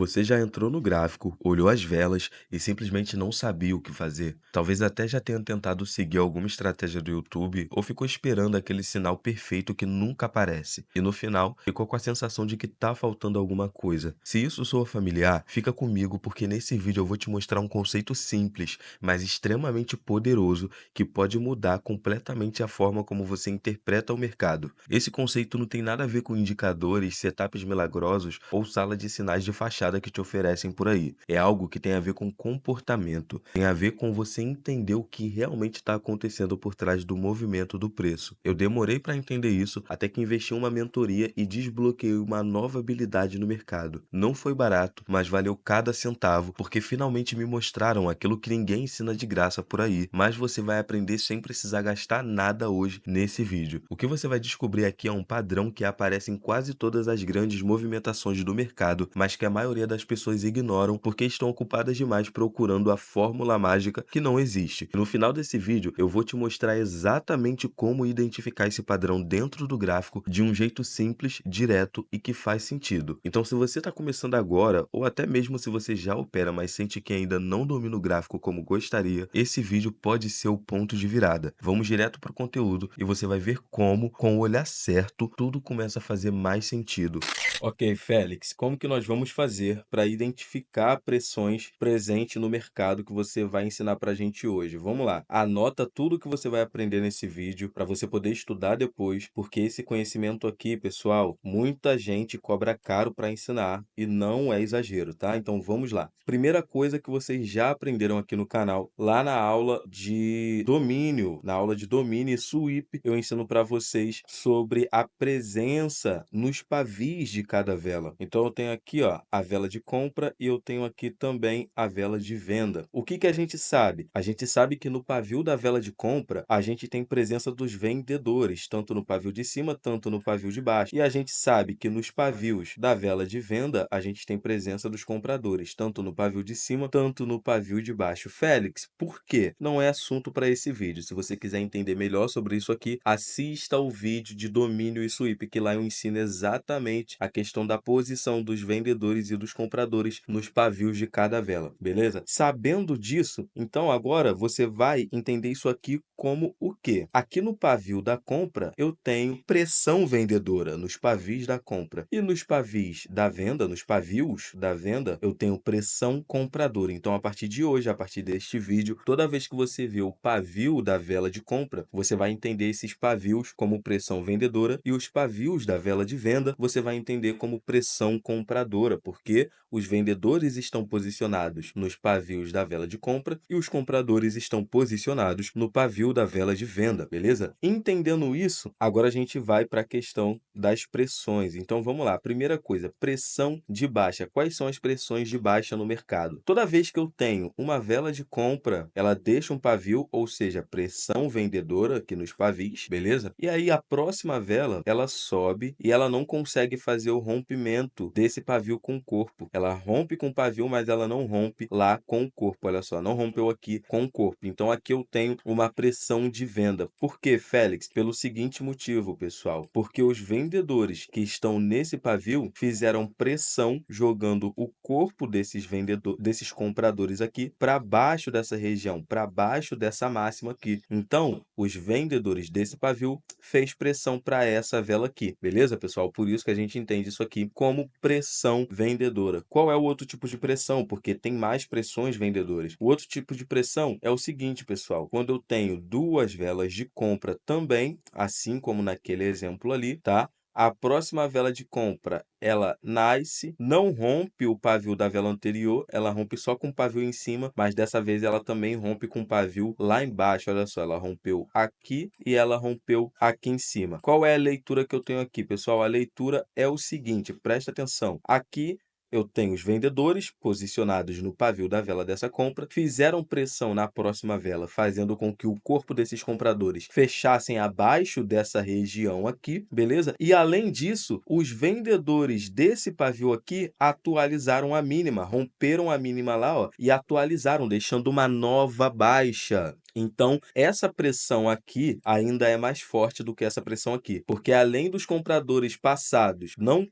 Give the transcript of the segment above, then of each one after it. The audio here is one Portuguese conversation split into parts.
Você já entrou no gráfico, olhou as velas e simplesmente não sabia o que fazer? Talvez até já tenha tentado seguir alguma estratégia do YouTube ou ficou esperando aquele sinal perfeito que nunca aparece. E no final, ficou com a sensação de que tá faltando alguma coisa. Se isso soa familiar, fica comigo porque nesse vídeo eu vou te mostrar um conceito simples, mas extremamente poderoso que pode mudar completamente a forma como você interpreta o mercado. Esse conceito não tem nada a ver com indicadores, setups milagrosos ou sala de sinais de fachada que te oferecem por aí. É algo que tem a ver com comportamento, tem a ver com você entender o que realmente está acontecendo por trás do movimento do preço. Eu demorei para entender isso até que investi em uma mentoria e desbloqueei uma nova habilidade no mercado. Não foi barato, mas valeu cada centavo, porque finalmente me mostraram aquilo que ninguém ensina de graça por aí, mas você vai aprender sem precisar gastar nada hoje nesse vídeo. O que você vai descobrir aqui é um padrão que aparece em quase todas as grandes movimentações do mercado, mas que a maioria das pessoas ignoram porque estão ocupadas demais procurando a fórmula mágica que não existe. No final desse vídeo, eu vou te mostrar exatamente como identificar esse padrão dentro do gráfico de um jeito simples, direto e que faz sentido. Então, se você está começando agora, ou até mesmo se você já opera, mas sente que ainda não domina o gráfico como gostaria, esse vídeo pode ser o ponto de virada. Vamos direto para o conteúdo e você vai ver como, com o olhar certo, tudo começa a fazer mais sentido. Ok, Félix, como que nós vamos fazer para identificar pressões presentes no mercado que você vai ensinar para a gente hoje? Vamos lá, anota tudo que você vai aprender nesse vídeo para você poder estudar depois, porque esse conhecimento aqui, pessoal, muita gente cobra caro para ensinar e não é exagero, tá? Então vamos lá. Primeira coisa que vocês já aprenderam aqui no canal, lá na aula de domínio, e sweep, eu ensino para vocês sobre a presença nos pavis de cada vela. Então eu tenho aqui, ó, a vela de compra e eu tenho aqui também a vela de venda. O que que a gente sabe? A gente sabe que no pavio da vela de compra, a gente tem presença dos vendedores, tanto no pavio de cima, tanto no pavio de baixo. E a gente sabe que nos pavios da vela de venda, a gente tem presença dos compradores, tanto no pavio de cima, tanto no pavio de baixo. Félix, por quê? Não é assunto para esse vídeo. Se você quiser entender melhor sobre isso aqui, assista o vídeo de domínio e sweep, que lá eu ensino exatamente a questão da posição dos vendedores e dos compradores nos pavios de cada vela, beleza? Sabendo disso, então agora você vai entender isso aqui como o quê? Aqui no pavio da compra, eu tenho pressão vendedora nos pavios da compra. E nos pavios da venda, nos pavios da venda, eu tenho pressão compradora. Então, a partir de hoje, a partir deste vídeo, toda vez que você vê o pavio da vela de compra, você vai entender esses pavios como pressão vendedora e os pavios da vela de venda, você vai entender como pressão compradora, porque os vendedores estão posicionados nos pavios da vela de compra e os compradores estão posicionados no pavio da vela de venda, beleza? Entendendo isso, agora a gente vai para a questão das pressões. Então vamos lá, primeira coisa, pressão de baixa. Quais são as pressões de baixa no mercado? Toda vez que eu tenho uma vela de compra, ela deixa um pavio, ou seja, pressão vendedora aqui nos pavis, beleza? E aí a próxima vela, ela sobe e ela não consegue fazer o rompimento desse pavio com o corpo. Ela rompe com o pavio, mas ela não rompe lá com o corpo. Olha só, não rompeu aqui com o corpo. Então aqui eu tenho uma pressão de venda. Por quê, Félix? Pelo seguinte motivo, pessoal. Porque os vendedores que estão nesse pavio fizeram pressão jogando o corpo desses compradores aqui para baixo dessa região, para baixo dessa máxima aqui. Então, os vendedores desse pavio fez pressão para essa vela aqui, beleza, pessoal? Por isso que a gente entende isso aqui como pressão vendedora. Qual é o outro tipo de pressão? Porque tem mais pressões vendedoras. O outro tipo de pressão é o seguinte, pessoal. Quando eu tenho duas velas de compra também, assim como naquele exemplo ali, tá? A próxima vela de compra, ela nasce, não rompe o pavio da vela anterior, ela rompe só com o pavio em cima, mas dessa vez ela também rompe com o pavio lá embaixo. Olha só, ela rompeu aqui e ela rompeu aqui em cima. Qual é a leitura que eu tenho aqui, pessoal? A leitura é o seguinte, presta atenção. Aqui eu tenho os vendedores posicionados no pavio da vela dessa compra, fizeram pressão na próxima vela, fazendo com que o corpo desses compradores fechassem abaixo dessa região aqui, beleza? E além disso, os vendedores desse pavio aqui atualizaram a mínima, romperam a mínima lá, ó, e atualizaram, deixando uma nova baixa. Então, essa pressão aqui ainda é mais forte do que essa pressão aqui, porque além dos compradores passados não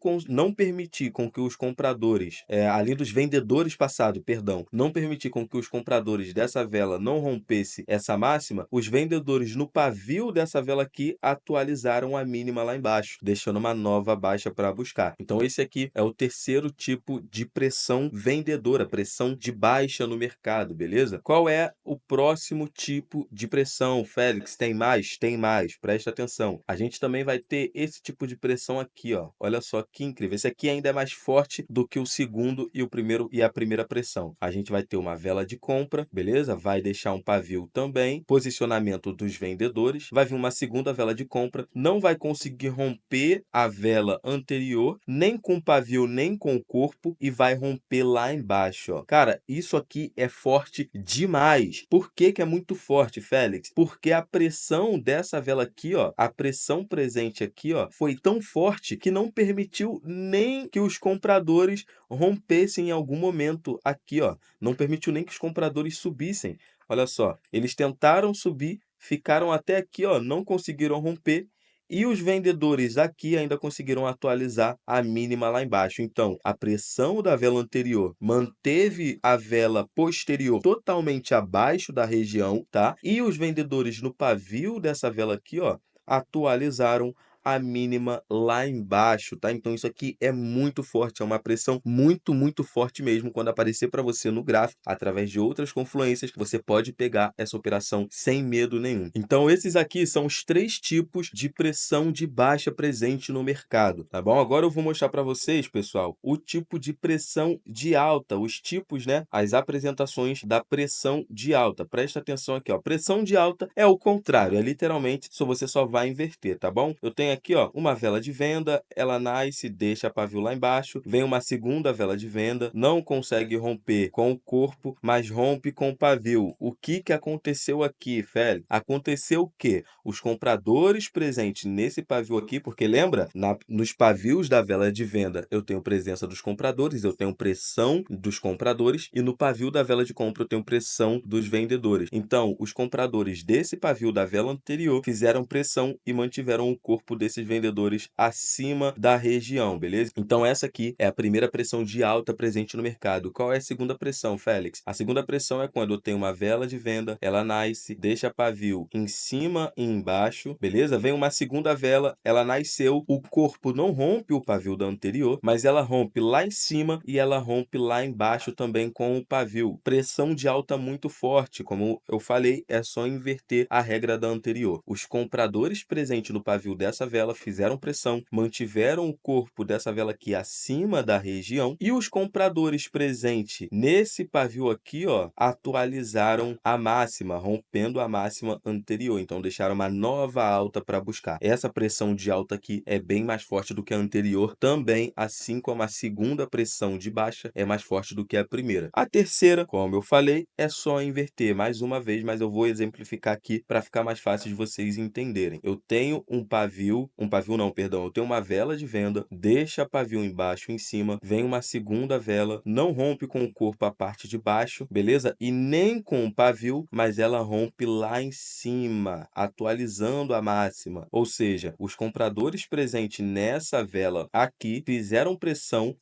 permitir com que os compradores, além dos vendedores passados, perdão, não permitir com que os compradores dessa vela não rompesse essa máxima, os vendedores no pavio dessa vela aqui atualizaram a mínima lá embaixo, deixando uma nova baixa para buscar. Então, esse aqui é o terceiro tipo de pressão vendedora, pressão de baixa no mercado, beleza? Qual é o próximo tipo de pressão, Félix? Tem mais? Tem mais. Presta atenção. A gente também vai ter esse tipo de pressão aqui, ó. Olha só que incrível. Esse aqui ainda é mais forte do que o segundo e o primeiro e a primeira pressão. A gente vai ter uma vela de compra, beleza? Vai deixar um pavio também, posicionamento dos vendedores. Vai vir uma segunda vela de compra, não vai conseguir romper a vela anterior, nem com o pavio, nem com o corpo, e vai romper lá embaixo, ó. Cara, isso aqui é forte demais. Por que que é muito forte, Félix? Porque a pressão dessa vela aqui, ó, a pressão presente aqui, ó, foi tão forte que não permitiu nem que os compradores rompessem em algum momento aqui, ó. Não permitiu nem que os compradores subissem. Olha só, eles tentaram subir, ficaram até aqui, ó, não conseguiram romper. E os vendedores aqui ainda conseguiram atualizar a mínima lá embaixo. Então, a pressão da vela anterior manteve a vela posterior totalmente abaixo da região, tá? E os vendedores no pavio dessa vela aqui, ó, atualizaram a mínima lá embaixo, tá? Então isso aqui é muito forte, é uma pressão muito, muito forte mesmo. Quando aparecer para você no gráfico, através de outras confluências, você pode pegar essa operação sem medo nenhum. Então esses aqui são os três tipos de pressão de baixa presente no mercado, tá bom? Agora eu vou mostrar para vocês, pessoal, o tipo de pressão de alta, os tipos, né? As apresentações da pressão de alta. Presta atenção aqui, ó. Pressão de alta é o contrário, é literalmente, se você só vai inverter, tá bom? Eu tenho aqui, ó, uma vela de venda, ela nasce, deixa pavio lá embaixo, vem uma segunda vela de venda, não consegue romper com o corpo, mas rompe com o pavio. O que que aconteceu aqui, Félix? Aconteceu o quê? Os compradores presentes nesse pavio aqui, porque lembra, nos pavios da vela de venda eu tenho presença dos compradores, eu tenho pressão dos compradores, e no pavio da vela de compra eu tenho pressão dos vendedores. Então, os compradores desse pavio da vela anterior fizeram pressão e mantiveram o corpo desses vendedores acima da região, beleza? Então, essa aqui é a primeira pressão de alta presente no mercado. Qual é a segunda pressão, Félix? A segunda pressão é quando eu tenho uma vela de venda, ela nasce, deixa pavio em cima e embaixo, beleza? Vem uma segunda vela, ela nasceu, o corpo não rompe o pavio da anterior, mas ela rompe lá em cima e ela rompe lá embaixo também com o pavio. Pressão de alta muito forte, como eu falei, é só inverter a regra da anterior. Os compradores presentes no pavio dessa vela fizeram pressão, mantiveram o corpo dessa vela aqui acima da região, e os compradores presentes nesse pavio aqui, ó, atualizaram a máxima, rompendo a máxima anterior. Então deixaram uma nova alta para buscar. Essa pressão de alta aqui é bem mais forte do que a anterior também, assim como a segunda pressão de baixa é mais forte do que a primeira. A terceira, como eu falei, é só inverter mais uma vez, mas eu vou exemplificar aqui para ficar mais fácil de vocês entenderem. Eu tenho um pavio não, perdão, eu tenho uma vela de venda, deixa pavio embaixo e em cima, vem uma segunda vela, não rompe com o corpo a parte de baixo, beleza? E nem com o pavio, mas ela rompe lá em cima, atualizando a máxima. Ou seja, os compradores presentes nessa vela aqui fizeram pressão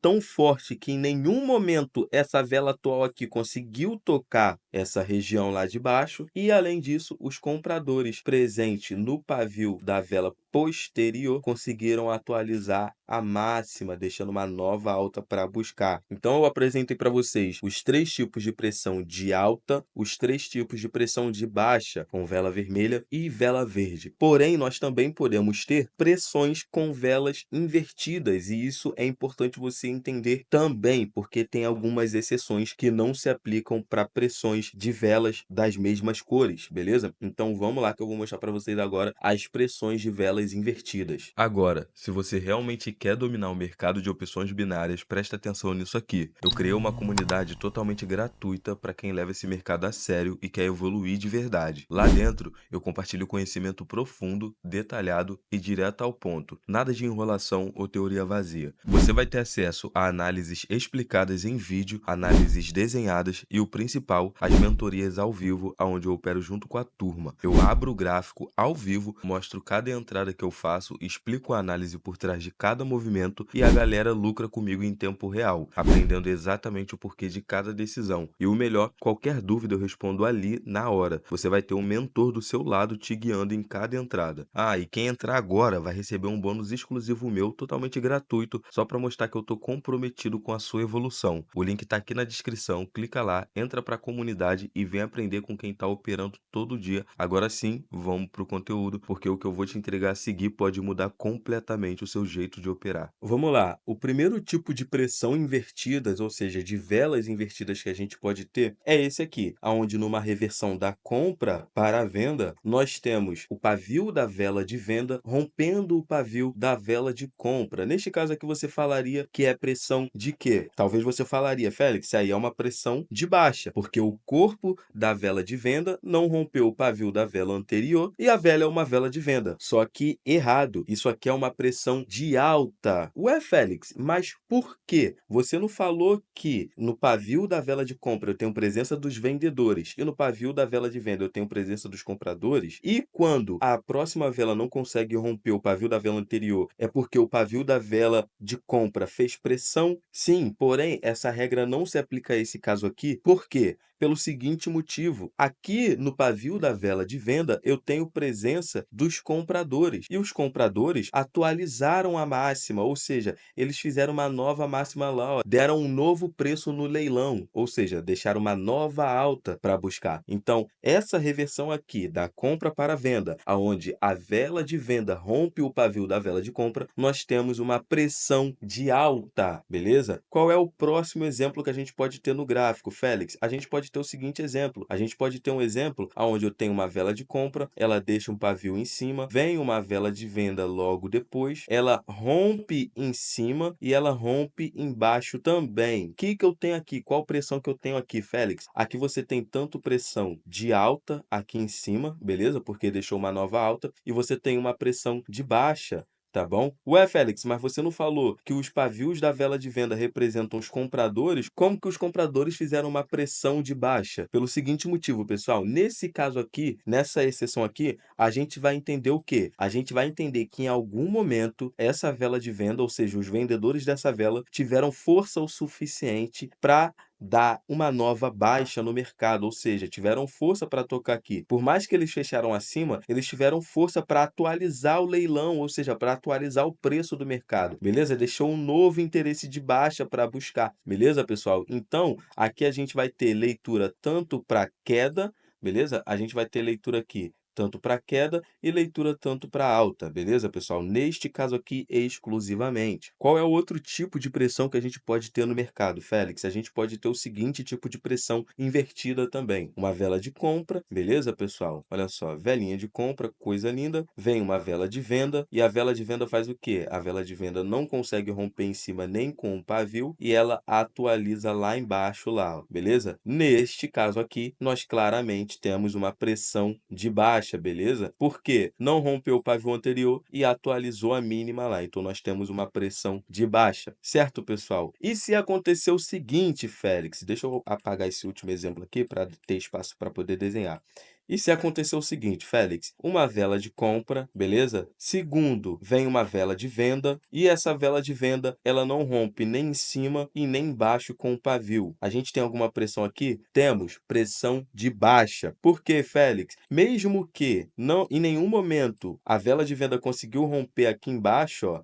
tão forte que em nenhum momento essa vela atual aqui conseguiu tocar essa região lá de baixo, e além disso, os compradores presentes no pavio da vela posterior conseguiram atualizar a máxima, deixando uma nova alta para buscar. Então eu apresentei para vocês os três tipos de pressão de alta, os três tipos de pressão de baixa, com vela vermelha e vela verde. Porém, nós também podemos ter pressões com velas invertidas, e isso é importante você entender também, porque tem algumas exceções que não se aplicam para pressões de velas das mesmas cores, beleza? Então vamos lá que eu vou mostrar para vocês agora as pressões de velas invertidas. Agora, se você realmente quer dominar o mercado de opções binárias, presta atenção nisso aqui. Eu criei uma comunidade totalmente gratuita para quem leva esse mercado a sério e quer evoluir de verdade. Lá dentro, eu compartilho conhecimento profundo, detalhado e direto ao ponto. Nada de enrolação ou teoria vazia. Você vai ter acesso a análises explicadas em vídeo, análises desenhadas e o principal, as mentorias ao vivo, onde eu opero junto com a turma. Eu abro o gráfico ao vivo, mostro cada entrada que eu faço, explico a análise por trás de cada movimento e a galera lucra comigo em tempo real, aprendendo exatamente o porquê de cada decisão. E o melhor, qualquer dúvida eu respondo ali na hora. Você vai ter um mentor do seu lado te guiando em cada entrada. Ah, e quem entrar agora vai receber um bônus exclusivo meu, totalmente gratuito, só para mostrar que eu tô comprometido com a sua evolução. O link tá aqui na descrição, clica lá, entra para a comunidade e vem aprender com quem tá operando todo dia. Agora sim, vamos pro conteúdo, porque o que eu vou te entregar a seguir pode mudar completamente o seu jeito de operar. Vamos lá. O primeiro tipo de pressão invertidas, ou seja, de velas invertidas que a gente pode ter, é esse aqui, onde numa reversão da compra para a venda, nós temos o pavio da vela de venda rompendo o pavio da vela de compra. Neste caso aqui você falaria que é pressão de quê? Talvez você falaria, Félix, isso aí é uma pressão de baixa, porque o corpo da vela de venda não rompeu o pavio da vela anterior e a vela é uma vela de venda. Só que errado. Isso aqui é uma pressão de alta. Ué, Félix, mas por quê? Você não falou que no pavio da vela de compra eu tenho presença dos vendedores e no pavio da vela de venda eu tenho presença dos compradores? E quando a próxima vela não consegue romper o pavio da vela anterior, é porque o pavio da vela de compra fez pressão? Sim, porém, essa regra não se aplica a esse caso aqui. Por quê? Pelo seguinte motivo: aqui no pavio da vela de venda eu tenho presença dos compradores e os compradores atualizaram a máxima, ou seja, eles fizeram uma nova máxima lá, ó, deram um novo preço no leilão, ou seja, deixaram uma nova alta para buscar. Então, essa reversão aqui da compra para a venda, aonde a vela de venda rompe o pavio da vela de compra, nós temos uma pressão de alta, beleza? Qual é o próximo exemplo que a gente pode ter no gráfico, Félix? A gente pode ter o seguinte exemplo. A gente pode ter um exemplo onde eu tenho uma vela de compra, ela deixa um pavio em cima, vem uma vela de venda logo depois, ela rompe em cima e ela rompe embaixo também. O que que eu tenho aqui? Qual pressão que eu tenho aqui, Félix? Aqui você tem tanto pressão de alta aqui em cima, beleza? Porque deixou uma nova alta, e você tem uma pressão de baixa. Tá bom? Ué, Félix, mas você não falou que os pavios da vela de venda representam os compradores? Como que os compradores fizeram uma pressão de baixa? Pelo seguinte motivo, pessoal, nesse caso aqui, nessa exceção aqui, a gente vai entender o quê? A gente vai entender que em algum momento essa vela de venda, ou seja, os vendedores dessa vela, tiveram força o suficiente para dar uma nova baixa no mercado, ou seja, tiveram força para tocar aqui. Por mais que eles fecharam acima, eles tiveram força para atualizar o leilão, ou seja, para atualizar o preço do mercado, beleza? Deixou um novo interesse de baixa para buscar, beleza, pessoal? Então, aqui a gente vai ter leitura tanto para queda, beleza? A gente vai ter leitura aqui tanto para queda e leitura tanto para alta, beleza, pessoal? Neste caso aqui, exclusivamente. Qual é o outro tipo de pressão que a gente pode ter no mercado, Félix? A gente pode ter o seguinte tipo de pressão invertida também. Uma vela de compra, beleza, pessoal? Olha só, velinha de compra, coisa linda. Vem uma vela de venda e a vela de venda faz o quê? A vela de venda não consegue romper em cima nem com o pavio e ela atualiza lá embaixo, lá, ó, beleza? Neste caso aqui, nós claramente temos uma pressão de baixa, beleza? Porque não rompeu o pavio anterior e atualizou a mínima lá. Então, nós temos uma pressão de baixa, certo, pessoal? E se acontecer o seguinte, Félix, deixa eu apagar esse último exemplo aqui para ter espaço para poder desenhar. E se acontecer o seguinte, Félix, uma vela de compra, beleza? Segundo, vem uma vela de venda e essa vela de venda, ela não rompe nem em cima e nem embaixo com o pavio. A gente tem alguma pressão aqui? Temos pressão de baixa. Por quê, Félix? Mesmo que não em nenhum momento a vela de venda conseguiu romper aqui embaixo, ó,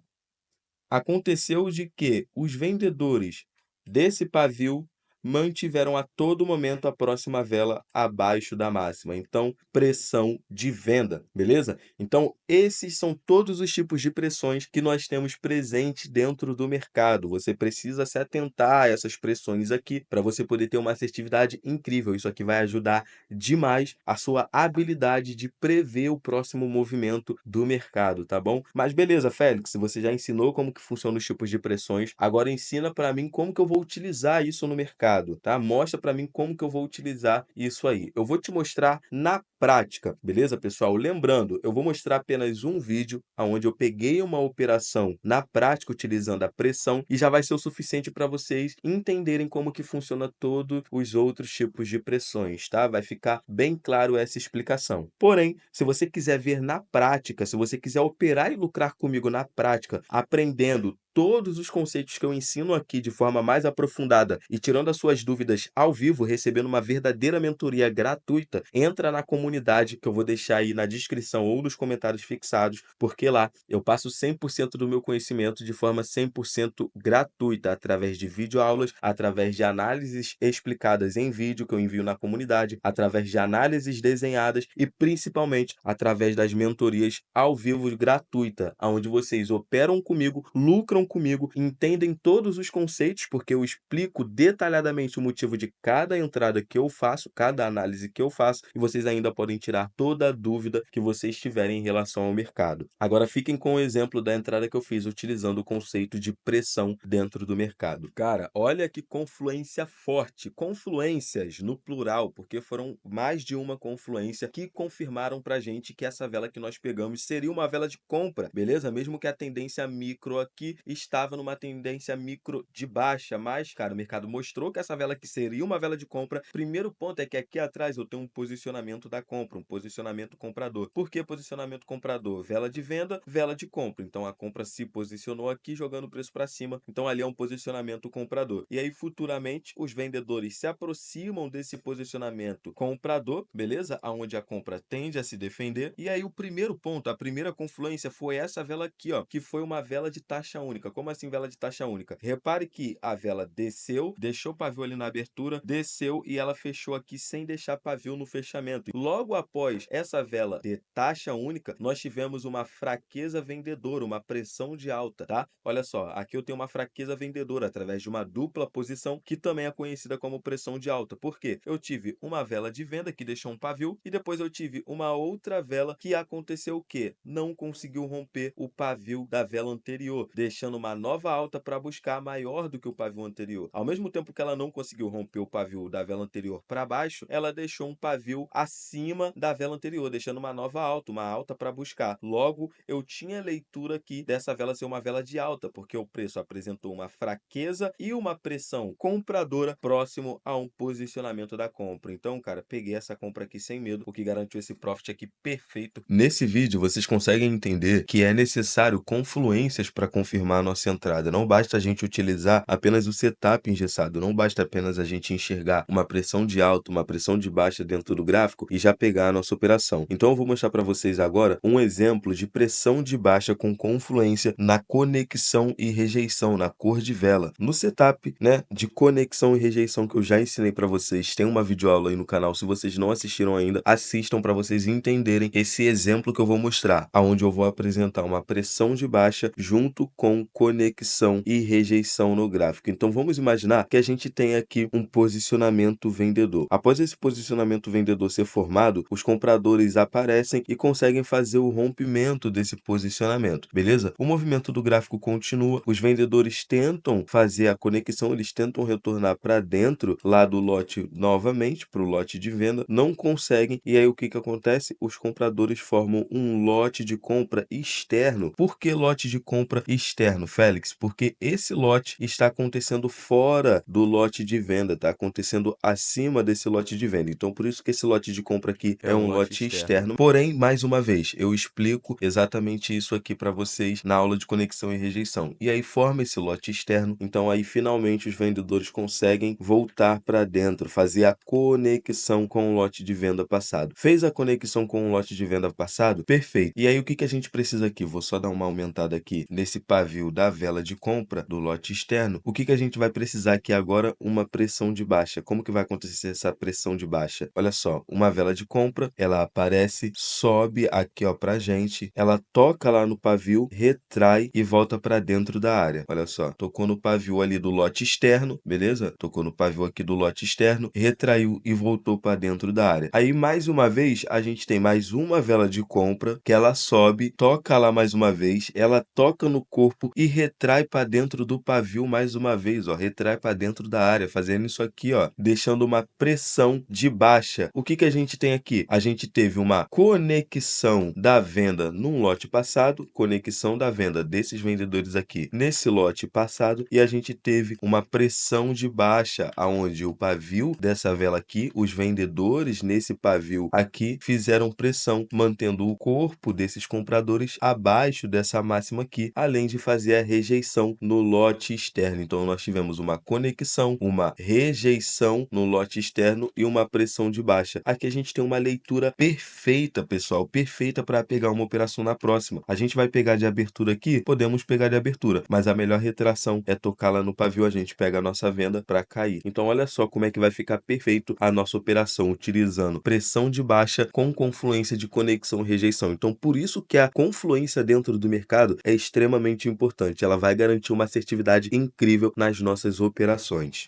aconteceu de que os vendedores desse pavio mantiveram a todo momento a próxima vela abaixo da máxima. Então, pressão de venda, beleza? Então, esses são todos os tipos de pressões que nós temos presente dentro do mercado. Você precisa se atentar a essas pressões aqui para você poder ter uma assertividade incrível. Isso aqui vai ajudar demais a sua habilidade de prever o próximo movimento do mercado, tá bom? Mas beleza, Félix, você já ensinou como que funcionam os tipos de pressões, agora ensina para mim como que eu vou utilizar isso no mercado, tá? Mostra para mim como que eu vou utilizar isso aí. Eu vou te mostrar na prática, beleza, pessoal? Lembrando, eu vou mostrar apenas um vídeo onde eu peguei uma operação na prática utilizando a pressão e já vai ser o suficiente para vocês entenderem como que funciona todos os outros tipos de pressões, tá? Vai ficar bem claro essa explicação. Porém, se você quiser ver na prática, se você quiser operar e lucrar comigo na prática, aprendendo todos os conceitos que eu ensino aqui de forma mais aprofundada e tirando as suas dúvidas ao vivo, recebendo uma verdadeira mentoria gratuita, entra na comunidade que eu vou deixar aí na descrição ou nos comentários fixados, porque lá eu passo 100% do meu conhecimento de forma 100% gratuita, através de videoaulas, através de análises explicadas em vídeo que eu envio na comunidade, através de análises desenhadas e principalmente através das mentorias ao vivo gratuita, onde vocês operam comigo, lucram comigo, entendem todos os conceitos, porque eu explico detalhadamente o motivo de cada entrada que eu faço, cada análise que eu faço, e vocês ainda podem tirar toda a dúvida que vocês tiverem em relação ao mercado. Agora fiquem com o exemplo da entrada que eu fiz utilizando o conceito de pressão dentro do mercado. Cara, olha que confluência forte, confluências no plural, porque foram mais de uma confluência que confirmaram pra gente que essa vela que nós pegamos seria uma vela de compra, beleza? Mesmo que a tendência micro aqui estava numa tendência micro de baixa, mas, cara, o mercado mostrou que essa vela aqui seria uma vela de compra. Primeiro ponto é que aqui atrás eu tenho um posicionamento da compra, um posicionamento comprador. Por que posicionamento comprador? Vela de venda, vela de compra. Então a compra se posicionou aqui jogando o preço para cima, então ali é um posicionamento comprador. E aí futuramente os vendedores se aproximam desse posicionamento comprador, beleza? Aonde a compra tende a se defender. E aí o primeiro ponto, a primeira confluência foi essa vela aqui, ó, que foi uma vela de taxa única. Como assim vela de taxa única? Repare que a vela desceu, deixou o pavio ali na abertura, desceu e ela fechou aqui sem deixar pavio no fechamento. Logo após essa vela de taxa única, nós tivemos uma fraqueza vendedora, uma pressão de alta, tá? Olha só, aqui eu tenho uma fraqueza vendedora através de uma dupla posição que também é conhecida como pressão de alta. Por quê? Eu tive uma vela de venda que deixou um pavio e depois eu tive uma outra vela que aconteceu o quê? Não conseguiu romper o pavio da vela anterior, deixando uma nova alta para buscar maior do que o pavio anterior. Ao mesmo tempo que ela não conseguiu romper o pavio da vela anterior para baixo, ela deixou um pavio acima da vela anterior, deixando uma nova alta, uma alta para buscar. Logo, eu tinha leitura aqui dessa vela ser uma vela de alta, porque o preço apresentou uma fraqueza e uma pressão compradora próximo a um posicionamento da compra. Então, cara, peguei essa compra aqui sem medo, o que garantiu esse profit aqui perfeito. Nesse vídeo, vocês conseguem entender que é necessário confluências para confirmar a nossa entrada. Não basta a gente utilizar apenas o setup engessado, não basta apenas a gente enxergar uma pressão de alta, uma pressão de baixa dentro do gráfico e já pegar a nossa operação. Então eu vou mostrar para vocês agora um exemplo de pressão de baixa com confluência na conexão e rejeição, na cor de vela. No setup, né, de conexão e rejeição que eu já ensinei para vocês, tem uma videoaula aí no canal. Se vocês não assistiram ainda, assistam para vocês entenderem esse exemplo que eu vou mostrar, aonde eu vou apresentar uma pressão de baixa junto com conexão e rejeição no gráfico. Então vamos imaginar que a gente tem aqui um posicionamento vendedor. Após esse posicionamento vendedor ser formado, os compradores aparecem e conseguem fazer o rompimento desse posicionamento, beleza? O movimento do gráfico continua, os vendedores tentam fazer a conexão, eles tentam retornar para dentro lá do lote novamente, para o lote de venda, não conseguem, e aí o que acontece? Os compradores formam um lote de compra externo. Por que lote de compra externo, Félix? Porque esse lote está acontecendo fora do lote de venda, está acontecendo acima desse lote de venda. Então, por isso que esse lote de compra compra aqui é um lote externo. Porém, mais uma vez, eu explico exatamente isso aqui para vocês na aula de conexão e rejeição. E aí forma esse lote externo, então aí finalmente os vendedores conseguem voltar para dentro, fazer a conexão com o lote de venda passado. Fez a conexão com o lote de venda passado? Perfeito. E aí o que que a gente precisa aqui? Vou só dar uma aumentada aqui nesse pavio da vela de compra do lote externo. O que que a gente vai precisar aqui agora? Uma pressão de baixa. Como que vai acontecer essa pressão de baixa? Olha só, uma vela de compra, ela aparece, sobe aqui ó pra gente, ela toca lá no pavio, retrai e volta para dentro da área. Olha só, tocou no pavio ali do lote externo, beleza? Tocou no pavio aqui do lote externo, retraiu e voltou para dentro da área. Aí mais uma vez a gente tem mais uma vela de compra que ela sobe, toca lá mais uma vez, ela toca no corpo e retrai para dentro do pavio mais uma vez, ó, retrai para dentro da área, fazendo isso aqui, ó, deixando uma pressão de baixa. O que que a gente tem aqui? A gente teve uma conexão da venda num lote passado, conexão da venda desses vendedores aqui nesse lote passado, e a gente teve uma pressão de baixa, aonde o pavio dessa vela aqui, os vendedores nesse pavio aqui fizeram pressão, mantendo o corpo desses compradores abaixo dessa máxima aqui, além de fazer a rejeição no lote externo. Então nós tivemos uma conexão, uma rejeição no lote externo e uma pressão de baixa. Aqui a gente tem uma leitura perfeita, pessoal, perfeita para pegar uma operação na próxima. A gente vai pegar de abertura aqui, podemos pegar de abertura, mas a melhor retração é tocar lá no pavio, a gente pega a nossa venda para cair. Então olha só como é que vai ficar perfeito a nossa operação, utilizando pressão de baixa com confluência de conexão e rejeição. Então por isso que a confluência dentro do mercado é extremamente importante, ela vai garantir uma assertividade incrível nas nossas operações.